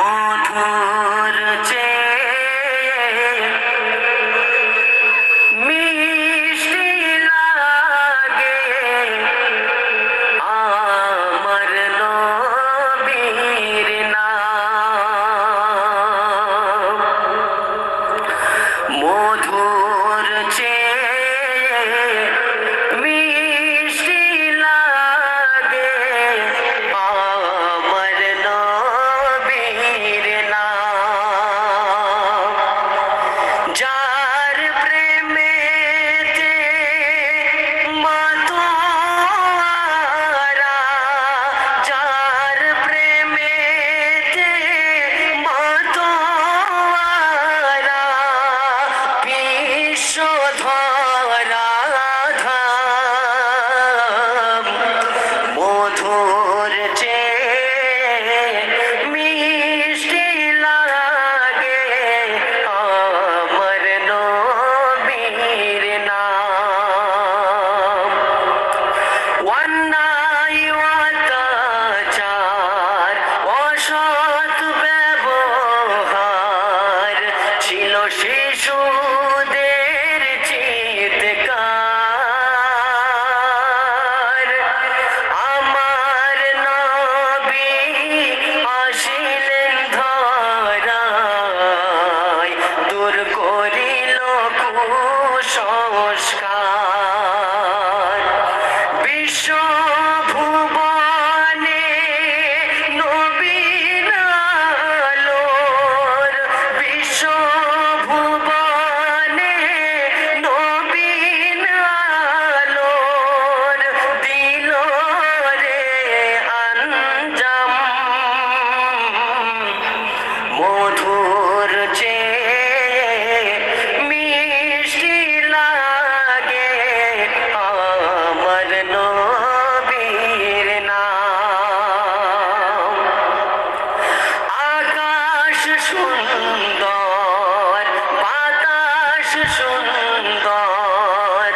মধুর চেয়ে মিষ্টি লাগে আমার নবীর নাম। মধুর চেয়ে মিষ্টি লাগে আমার নবীর নাম। যার প্রেমেতে মাতোয়ারা, যার প্রেমেতে মাতোয়ারা, বিশ্বধরা ধাম। মধুর চেয়ে মিষ্টি লাগে আমার নবীর নাম। অন্যায় অত্যাচার অসৎ ব্যবহার ছিল শিশুদের চিৎকার। আমার নবী আসিলেন ধরায়, দূর করিল কুসংস্কার। বিশ্ব ভুবনে নবীর আলোর, বিশ্ব ভুবনে নবীর আলোর দিল রে আঞ্জাম। মধুর চেয়ে মিষ্টি লাগে আমার নবীর নাম। আকাশ সুন্দর, বাতাস সুন্দর,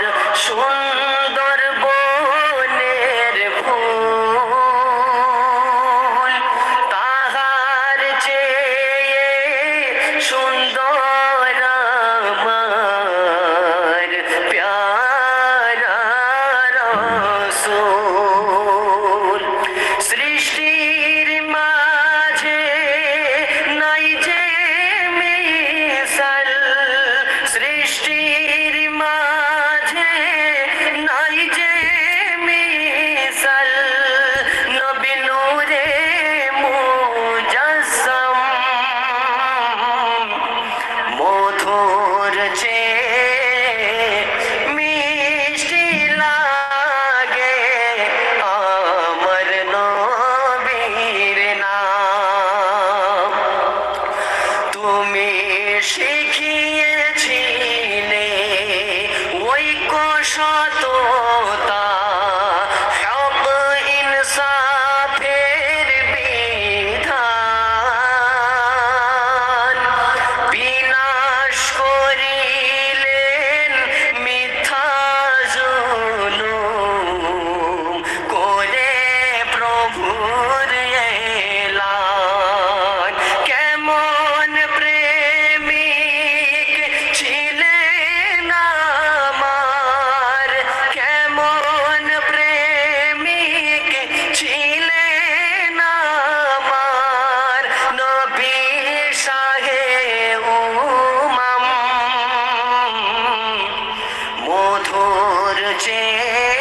সুন্দর বনের ফুল তাহার চেয়ে সুন্দর আমার প্যারা রাসূল। সৃষ্টির মাঝে নাই যে মিসাল, সৃষ্টির মাঝে নাই যে মিসাল, নবী নূরে মুজাসসাম। মধুর চেয়ে মিষ্টি লাগে আমার নবীর নাম। তুমি শিখিয়েছিলে ঐক্য সততা, হক ইনসাফের বিধান। বিনাশ করিলেন মিথ্যা জুলুম করে প্রভুর এলান। কেমন প্রেমিক ছিলেন আমার, কেমন প্রেমিক ছিলেন আমার নবী শাহে উমাম। মধুর চেয়ে